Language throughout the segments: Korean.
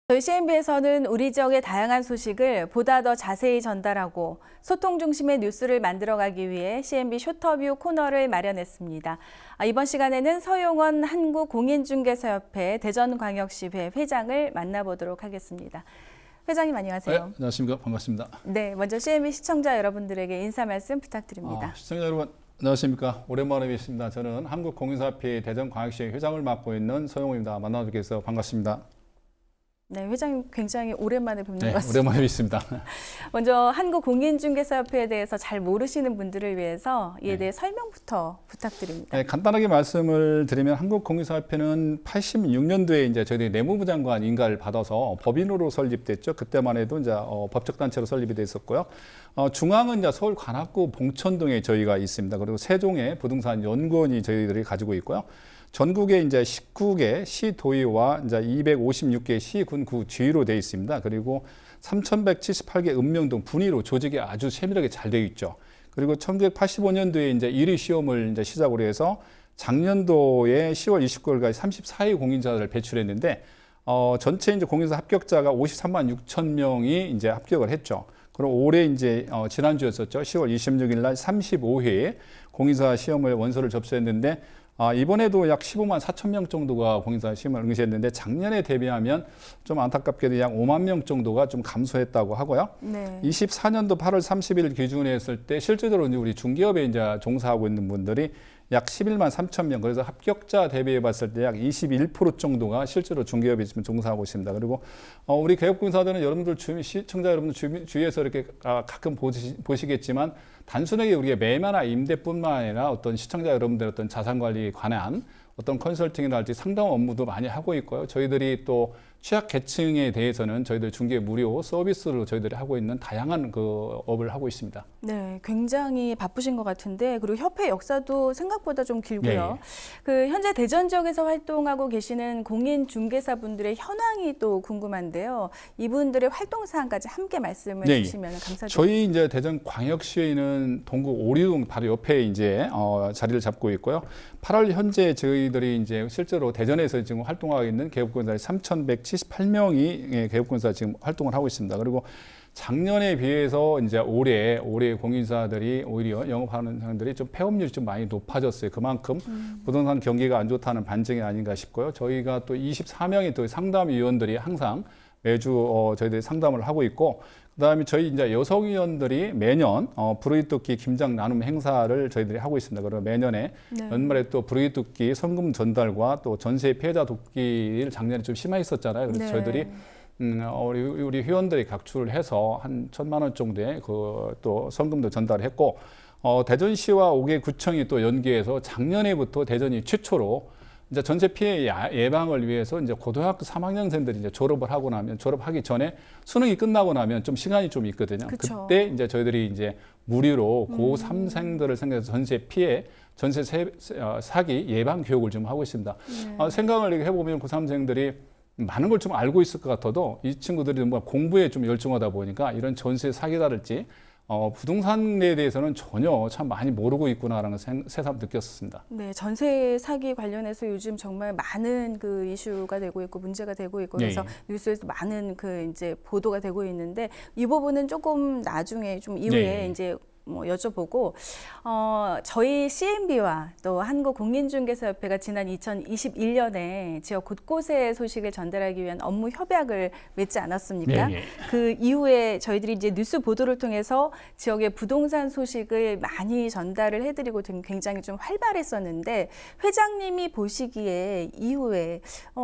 저희 CNB에서는 우리 지역의 다양한 소식을 보다 더 자세히 전달하고 소통 중심의 뉴스를 만들어가기 위해 CNB 쇼터뷰 코너를 마련했습니다. 이번 시간에는 서용원 한국공인중개사협회 대전광역시회 회장을 만나보도록 하겠습니다. 회장님 안녕하세요. 네, 안녕하십니까. 반갑습니다. 네, 먼저 CNB 시청자 여러분들에게 인사 말씀 부탁드립니다. 시청자 여러분 안녕하십니까. 오랜만에 뵙습니다. 저는 한국공인사협회 대전광역시회 회장을 맡고 있는 서용원입니다. 만나뵙게 해서 반갑습니다. 네, 회장님 굉장히 오랜만에 뵙는 것 같습니다. 오랜만에 뵙습니다. 먼저 한국공인중개사협회에 대해서 잘 모르시는 분들을 위해서 이에 대해 설명부터 부탁드립니다. 네, 간단하게 말씀을 드리면 한국공인사협회는 86년도에 이제 저희들이 내무부 장관 인가를 받아서 법인으로 설립됐죠. 그때만 해도 이제 법적 단체로 설립이 됐었고요. 중앙은 이제 서울 관악구 봉천동에 저희가 있습니다. 그리고 세종에 부동산 연구원이 저희들이 가지고 있고요. 전국에 이제 19개 시도의와 이제 256개 시군구 지휘로 되어 있습니다. 그리고 3,178개 읍명동 분위로 조직이 아주 세밀하게 잘 되어 있죠. 그리고 1985년도에 이제 1위 시험을 이제 시작으로 해서 작년도에 10월 29일까지 34위 공인자를 배출했는데 전체 이제 공인사 합격자가 53만 6천 명이 이제 합격을 했죠. 그리고 올해 이제 지난주였었죠. 10월 26일 날 35회 공인사 시험을 원서를 접수했는데 이번에도 약 15만 4천 명 정도가 공인사 시험을 응시했는데 작년에 대비하면 좀 안타깝게도 약 5만 명 정도가 좀 감소했다고 하고요. 네. 24년도 8월 30일 기준에 했을 때 실제로 우리 중기업에 이제 종사하고 있는 분들이 약 11만 3천 명, 그래서 합격자 대비해 봤을 때 약 21% 정도가 실제로 중기업에 지금 종사하고 있습니다. 그리고 우리 개업공사들은 여러분들 시청자 여러분들 주위에서 이렇게 가끔 보시겠지만 단순하게 우리가 매매나 임대뿐만 아니라 어떤 시청자 여러분들 어떤 자산 관리에 관한 어떤 컨설팅이랄지 상담 업무도 많이 하고 있고요. 저희들이 또 취약 계층에 대해서는 저희들 중개 무료 서비스로 저희들이 하고 있는 다양한 그 업을 하고 있습니다. 네, 굉장히 바쁘신 것 같은데 그리고 협회 역사도 생각보다 좀 길고요. 네. 그 현재 대전 지역에서 활동하고 계시는 공인중개사분들의 현황이 또 궁금한데요. 이분들의 활동 사항까지 함께 말씀을 주시면 감사드리겠습니다. 저희 이제 대전 광역시에는 동구 오리동 바로 옆에 이제 자리를 잡고 있고요. 8월 현재 저희들이 이제 실제로 대전에서 지금 활동하고 있는 개업공사들이 3,178명이 개업공사 지금 활동을 하고 있습니다. 그리고 작년에 비해서 이제 올해 공인사들이 오히려 영업하는 사람들이 좀 폐업률이 좀 많이 높아졌어요. 그만큼 부동산 경기가 안 좋다는 반증이 아닌가 싶고요. 저희가 또 24명의 또 상담위원들이 항상 매주 저희들이 상담을 하고 있고, 그다음에 저희 이제 여성위원들이 매년 불의뜯기 김장 나눔 행사를 저희들이 하고 있습니다. 그리고 매년에 연말에 또 불의뜯기 성금 전달과 또 전세 피해자 돕기를 작년에 좀 심화했었잖아요. 그래서 저희들이 우리 회원들이 각출을 해서 한 1,000만 원 정도의 그 또 성금도 전달했고, 대전시와 5개 구청이 또 연계해서 작년에부터 대전이 최초로 이제 전세 피해 예방을 위해서 이제 고등학교 3학년생들이 이제 졸업하기 전에 수능이 끝나고 나면 좀 시간이 좀 있거든요. 그쵸. 그때 이제 저희들이 이제 무료로 고3생들을 생각해서 전세 사기 예방 교육을 좀 하고 있습니다. 생각을 해보면 고3생들이 많은 걸 좀 알고 있을 것 같아도 이 친구들이 뭐 공부에 좀 열중하다 보니까 이런 전세 사기라든지 부동산에 대해서는 전혀 참 많이 모르고 있구나라는 새삼 느꼈습니다. 네, 전세 사기 관련해서 요즘 정말 많은 그 이슈가 되고 있고 문제가 되고 있고 그래서 뉴스에서 많은 그 이제 보도가 되고 있는데 이 부분은 조금 나중에 좀 이후에 이제 뭐 여쭤보고 저희 CNB와 또 한국공인중개사협회가 지난 2021년에 지역 곳곳의 소식을 전달하기 위한 업무 협약을 맺지 않았습니까? 그 이후에 저희들이 이제 뉴스 보도를 통해서 지역의 부동산 소식을 많이 전달을 해드리고 굉장히 좀 활발했었는데 회장님이 보시기에 이후에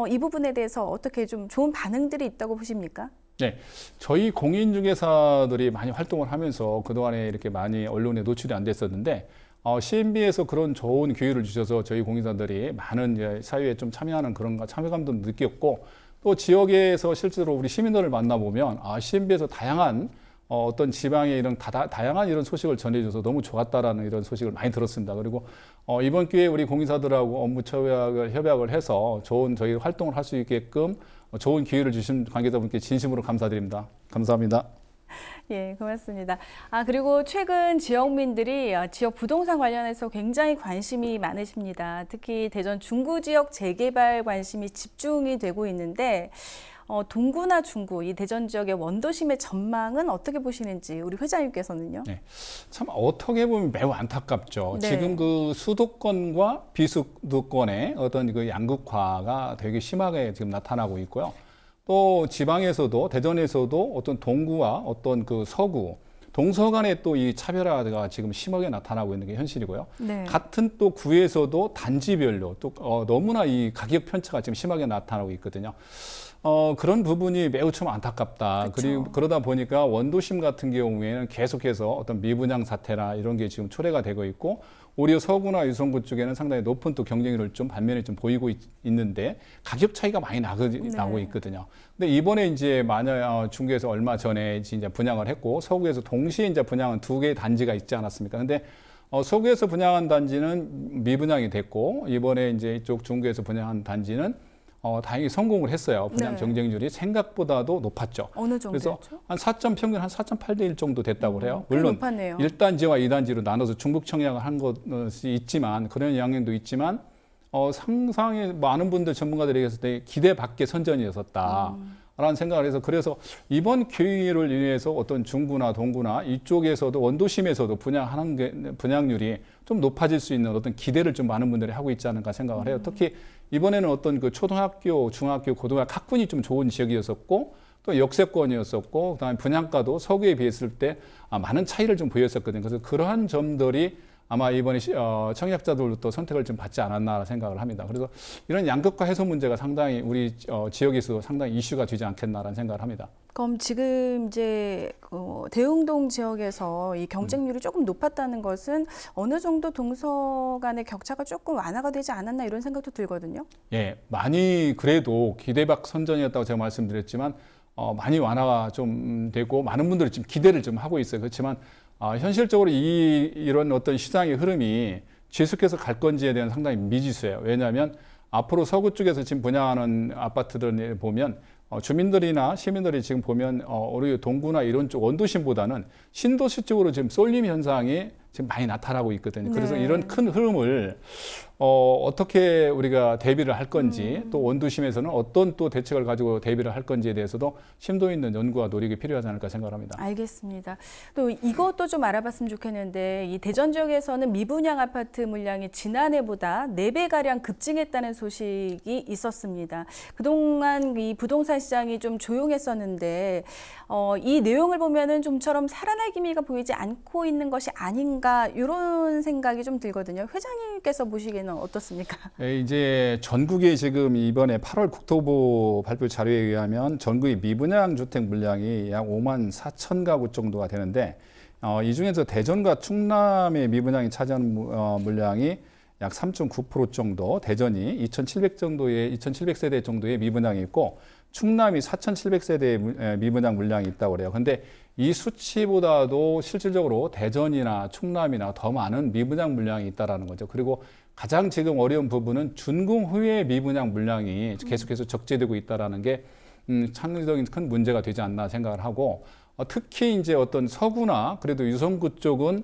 이 부분에 대해서 어떻게 좀 좋은 반응들이 있다고 보십니까? 네, 저희 공인중개사들이 많이 활동을 하면서 그동안에 이렇게 많이 언론에 노출이 안 됐었는데 CNB에서 그런 좋은 기회를 주셔서 저희 공인사들이 많은 이제 사회에 좀 참여하는 그런 참여감도 느꼈고, 또 지역에서 실제로 우리 시민들을 만나보면 CNB에서 다양한 어떤 지방의 이런 다양한 이런 소식을 전해줘서 너무 좋았다라는 이런 소식을 많이 들었습니다. 그리고 이번 기회에 우리 공인사들하고 업무 협약을 해서 좋은 저희 활동을 할 수 있게끔 좋은 기회를 주신 관계자분께 진심으로 감사드립니다. 감사합니다. 예, 고맙습니다. 그리고 최근 지역민들이 지역 부동산 관련해서 굉장히 관심이 많으십니다. 특히 대전 중구 지역 재개발 관심이 집중이 되고 있는데 동구나 중구, 이 대전 지역의 원도심의 전망은 어떻게 보시는지 우리 회장님께서는요? 네. 참 어떻게 보면 매우 안타깝죠. 네. 지금 그 수도권과 비수도권의 어떤 그 양극화가 되게 심하게 지금 나타나고 있고요. 또 지방에서도 대전에서도 어떤 동구와 어떤 그 서구 동서 간의 또 이 차별화가 지금 심하게 나타나고 있는 게 현실이고요. 네. 같은 또 구에서도 단지별로 또 너무나 이 가격 편차가 지금 심하게 나타나고 있거든요. 그런 부분이 매우 좀 안타깝다. 그쵸. 그리고 그러다 보니까 원도심 같은 경우에는 계속해서 어떤 미분양 사태나 이런 게 지금 초래가 되고 있고, 오히려 서구나 유성구 쪽에는 상당히 높은 또 경쟁률을 좀 반면에 좀 보이고 있는데 가격 차이가 많이 나고 있거든요. 근데 이번에 이제 만약 중구에서 얼마 전에 이제 분양을 했고 서구에서 동시에 이제 분양한 2개의 단지가 있지 않았습니까? 근데 서구에서 분양한 단지는 미분양이 됐고, 이번에 이제 이쪽 중구에서 분양한 단지는 다행히 성공을 했어요. 분양 네. 경쟁률이 생각보다도 높았죠. 어느 정도였죠? 그래서 한 4점 평균 한 4.8대 1 정도 됐다고 그래요. 꽤 물론 높았네요. 1단지와 2단지로 나눠서 중복 청약을 한 것이 있지만, 그런 영향도 있지만 상상에 많은 분들 전문가들에게서 되게 기대 밖의 선전이었었다. 라는 생각을 해서, 그래서 이번 기회를 인해서 어떤 중구나 동구나 이쪽에서도 원도심에서도 분양률이 좀 높아질 수 있는 어떤 기대를 좀 많은 분들이 하고 있지 않을까 생각을 해요. 특히 이번에는 어떤 그 초등학교, 중학교, 고등학교 학군이 좀 좋은 지역이었었고, 또 역세권이었었고, 그다음에 분양가도 서구에 비했을 때 많은 차이를 좀 보였었거든요. 그래서 그러한 점들이 아마 이번에 청약자들도 선택을 좀 받지 않았나 생각을 합니다. 그래서 이런 양극화 해소 문제가 상당히 우리 지역에서 상당히 이슈가 되지 않겠나라는 생각을 합니다. 그럼 지금 이제 대흥동 지역에서 이 경쟁률이 조금 높았다는 것은 어느 정도 동서 간의 격차가 조금 완화가 되지 않았나 이런 생각도 들거든요. 예, 많이 그래도 기대박 선전이었다고 제가 말씀드렸지만 많이 완화가 좀 되고 많은 분들이 지금 기대를 좀 하고 있어요. 그렇지만 현실적으로 이런 어떤 시장의 흐름이 지속해서 갈 건지에 대한 상당히 미지수예요. 왜냐하면 앞으로 서구 쪽에서 지금 분양하는 아파트들을 보면 주민들이나 시민들이 지금 보면 우리 동구나 이런 쪽 원도심보다는 신도시 쪽으로 지금 쏠림 현상이 지금 많이 나타나고 있거든요. 그래서 네. 이런 큰 흐름을 어떻게 우리가 대비를 할 건지, 또 원도심에서는 어떤 또 대책을 가지고 대비를 할 건지에 대해서도 심도 있는 연구와 노력이 필요하지 않을까 생각합니다. 알겠습니다. 또 이것도 좀 알아봤으면 좋겠는데, 이 대전 지역에서는 미분양 아파트 물량이 지난해보다 4배가량 급증했다는 소식이 있었습니다. 그동안 이 부동산 시장이 좀 조용했었는데 이 내용을 보면은 좀처럼 살아날 기미가 보이지 않고 있는 것이 아닌가, 이런 생각이 좀 들거든요. 회장님께서 보시기에는 어떻습니까? 네, 이제 전국에 지금 이번에 8월 국토부 발표 자료에 의하면 전국의 미분양 주택 물량이 약 5만 4천 가구 정도가 되는데, 이 중에서 대전과 충남의 미분양이 차지하는 물량이 약 3.9% 정도, 대전이 2,700세대 정도의 미분양이 있고, 충남이 4,700세대의 미분양 물량이 있다고 그래요. 근데 이 수치보다도 실질적으로 대전이나 충남이나 더 많은 미분양 물량이 있다라는 거죠. 그리고 가장 지금 어려운 부분은 준공 후에 미분양 물량이 계속해서 적재되고 있다라는 게 상당히 큰 문제가 되지 않나 생각을 하고, 특히 이제 어떤 서구나 그래도 유성구 쪽은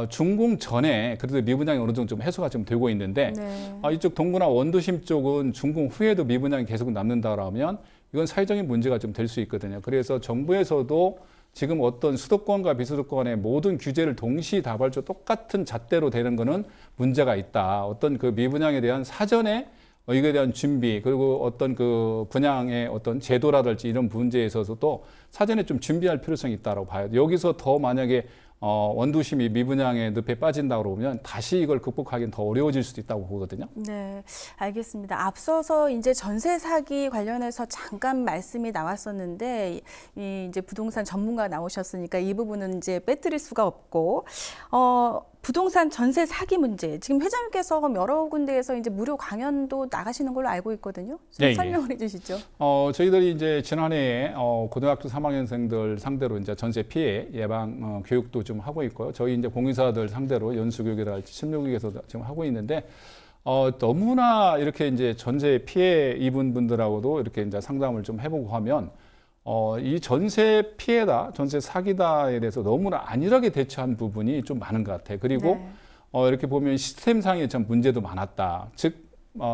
준공 전에 그래도 미분양이 어느 정도 좀 해소가 좀 되고 있는데, 네. 이쪽 동구나 원도심 쪽은 준공 후에도 미분양이 계속 남는다라면 이건 사회적인 문제가 좀 될 수 있거든요. 그래서 정부에서도 지금 어떤 수도권과 비수도권의 모든 규제를 동시다발적 똑같은 잣대로 되는 거는 문제가 있다. 어떤 그 미분양에 대한 사전에 이거에 대한 준비, 그리고 어떤 그 분양의 어떤 제도라든지 이런 문제에 있어서도 사전에 좀 준비할 필요성이 있다고 봐요. 여기서 더 만약에 원도심이 미분양의 늪에 빠진다고 그러면 다시 이걸 극복하기는 더 어려워질 수도 있다고 보거든요. 네, 알겠습니다. 앞서서 이제 전세 사기 관련해서 잠깐 말씀이 나왔었는데, 이제 부동산 전문가 나오셨으니까 이 부분은 이제 빼뜨릴 수가 없고, 부동산 전세 사기 문제, 지금 회장님께서 여러 군데에서 이제 무료 강연도 나가시는 걸로 알고 있거든요. 좀 네, 설명을 해주시죠. 저희들이 이제 지난해에 고등학교 3학년생들 상대로 이제 전세 피해 예방 교육도 좀 하고 있고요. 저희 이제 공인사들 상대로 연수 교육이랄지 실무 교육에서 지금 하고 있는데, 너무나 이렇게 이제 전세 피해 입은 분들하고도 이렇게 이제 상담을 좀 해보고 하면 이 전세 피해다, 전세 사기다에 대해서 너무나 안일하게 대처한 부분이 좀 많은 것 같아요. 그리고 네. 이렇게 보면 시스템상의 좀 문제도 많았다. 즉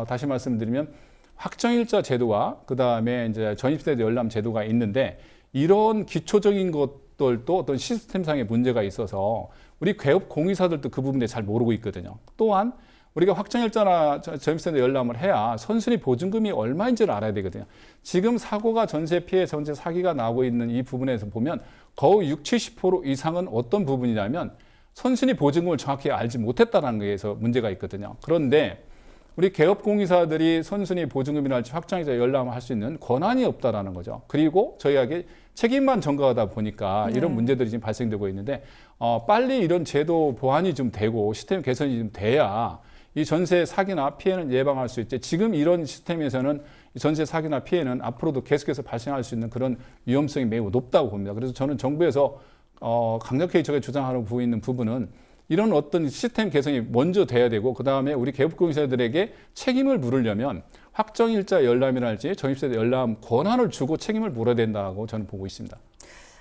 다시 말씀드리면 확정일자 제도와 그다음에 이제 전입세대 열람 제도가 있는데 이런 기초적인 것들도 어떤 시스템상의 문제가 있어서 우리 개업 공유사들도 그 부분에 잘 모르고 있거든요. 또한 우리가 확정일자나 전입세대 열람을 해야 선순위 보증금이 얼마인지를 알아야 되거든요. 지금 사고가 전세 피해, 전세 사기가 나고 있는 이 부분에서 보면 거의 60, 70% 이상은 어떤 부분이냐면 선순위 보증금을 정확히 알지 못했다는 거에서 문제가 있거든요. 그런데 우리 개업공유사들이 선순위 보증금이랄지 확정일자 열람을 할 수 있는 권한이 없다라는 거죠. 그리고 저희에게 책임만 전가하다 보니까 이런 문제들이 지금 발생되고 있는데 빨리 이런 제도 보완이 좀 되고 시스템 개선이 좀 돼야 이 전세 사기나 피해는 예방할 수 있지. 지금 이런 시스템에서는 전세 사기나 피해는 앞으로도 계속해서 발생할 수 있는 그런 위험성이 매우 높다고 봅니다. 그래서 저는 정부에서 강력하게 제가 주장하고 있는 부분은 이런 어떤 시스템 개선이 먼저 돼야 되고 그다음에 우리 개업공유사들에게 책임을 물으려면 확정일자 열람이랄지 전입세대 열람 권한을 주고 책임을 물어야 된다고 저는 보고 있습니다.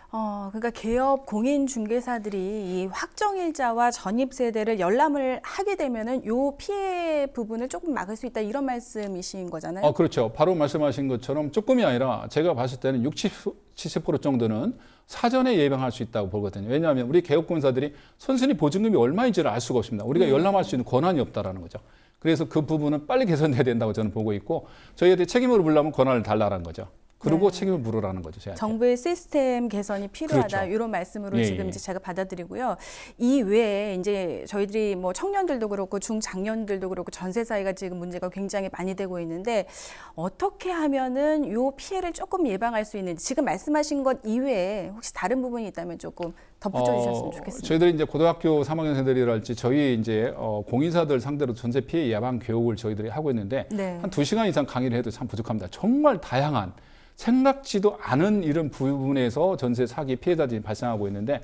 그러니까 개업 공인 중개사들이 이 확정일자와 전입세대를 열람을 하게 되면은 요 피해 부분을 조금 막을 수 있다 이런 말씀이신 거잖아요. 그렇죠. 바로 말씀하신 것처럼 조금이 아니라 제가 봤을 때는 60, 70% 정도는 사전에 예방할 수 있다고 보거든요. 왜냐하면 우리 개업공사들이 선순위 보증금이 얼마인지를 알 수가 없습니다. 우리가 열람할 수 있는 권한이 없다라는 거죠. 그래서 그 부분은 빨리 개선돼야 된다고 저는 보고 있고 저희한테 책임을 물려면 권한을 달라는 거죠. 그리고 책임을 물으라는 거죠. 저희한테. 정부의 시스템 개선이 필요하다 그렇죠. 이런 말씀으로 지금 이제 제가 받아들이고요. 이 외에 이제 저희들이 뭐 청년들도 그렇고 중장년들도 그렇고 전세 사이가 지금 문제가 굉장히 많이 되고 있는데 어떻게 하면은 요 피해를 조금 예방할 수 있는지 지금 말씀하신 것 이외에 혹시 다른 부분이 있다면 조금 덧붙여 주셨으면 좋겠습니다. 저희들이 이제 고등학교 3학년생들이랄지 저희 이제 공인사들 상대로 전세 피해 예방 교육을 저희들이 하고 있는데 한 2시간 이상 강의를 해도 참 부족합니다. 정말 다양한 생각지도 않은 이런 부분에서 전세 사기 피해자들이 발생하고 있는데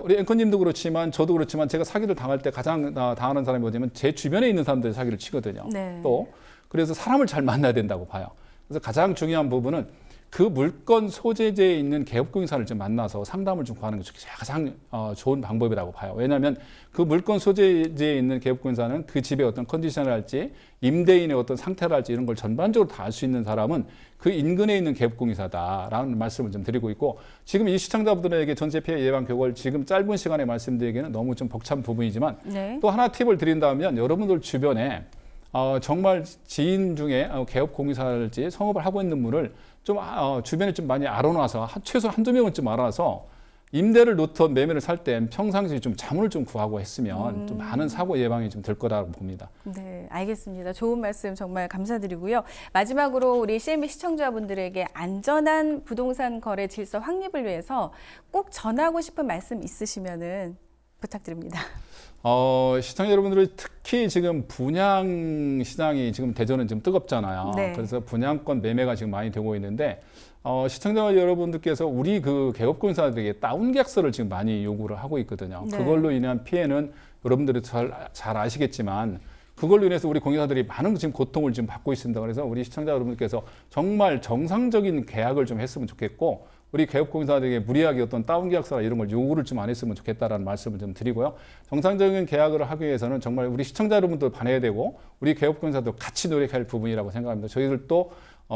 우리 앵커님도 그렇지만 저도 그렇지만 제가 사기를 당할 때 가장 당하는 사람이 뭐냐면 제 주변에 있는 사람들이 사기를 치거든요. 또 그래서 사람을 잘 만나야 된다고 봐요. 그래서 가장 중요한 부분은 그 물건 소재지에 있는 개업공인사를 좀 만나서 상담을 좀 구하는 게 가장 좋은 방법이라고 봐요. 왜냐하면 그 물건 소재지에 있는 개업공인사는 그 집의 어떤 컨디션을할지 임대인의 어떤 상태랄지 이런 걸 전반적으로 다 알 수 있는 사람은 그 인근에 있는 개업공인사다라는 말씀을 좀 드리고 있고 지금 이 시청자분들에게 전세 피해 예방 교육을 지금 짧은 시간에 말씀드리기는 너무 좀 벅찬 부분이지만 또 하나 팁을 드린다면 여러분들 주변에 정말 지인 중에 개업공인사랄지 성업을 하고 있는 분을 좀 주변에 좀 많이 알아놔서 최소 한두 명은 좀 알아서 임대를 놓던 매매를 살 때 평상시에 좀 자문을 좀 구하고 했으면 좀 많은 사고 예방이 좀 될 거라고 봅니다. 네, 알겠습니다. 좋은 말씀 정말 감사드리고요. 마지막으로 우리 CMB 시청자분들에게 안전한 부동산 거래 질서 확립을 위해서 꼭 전하고 싶은 말씀 있으시면은 부탁드립니다. 시청자 여러분들이 특히 지금 분양 시장이 지금 대전은 지금 뜨겁잖아요. 그래서 분양권 매매가 지금 많이 되고 있는데 시청자 여러분들께서 우리 그 개업공사들에게 다운 계약서를 지금 많이 요구를 하고 있거든요. 그걸로 인한 피해는 여러분들이 잘 아시겠지만 그걸로 인해서 우리 공인사들이 많은 지금 고통을 지금 받고 있습니다. 그래서 우리 시청자 여러분들께서 정말 정상적인 계약을 좀 했으면 좋겠고 우리 개업공사들에게 무리하게 어떤 다운계약서나 이런 걸 요구를 좀 안 했으면 좋겠다라는 말씀을 좀 드리고요. 정상적인 계약을 하기 위해서는 정말 우리 시청자 여러분들 반해야 되고 우리 개업공사도 같이 노력할 부분이라고 생각합니다. 저희들도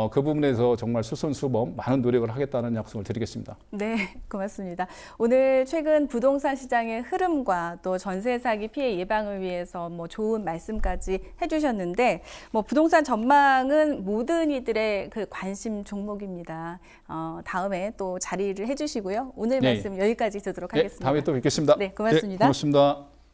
그 부분에서 정말 수선수범 많은 노력을 하겠다는 약속을 드리겠습니다. 네, 고맙습니다. 오늘 최근 부동산 시장의 흐름과 또 전세 사기 피해 예방을 위해서 뭐 좋은 말씀까지 해주셨는데 부동산 전망은 모든 이들의 그 관심 종목입니다. 다음에 또 자리를 해주시고요. 오늘 말씀 여기까지 듣도록 하겠습니다. 다음에 또 뵙겠습니다. 네, 고맙습니다. 고맙습니다.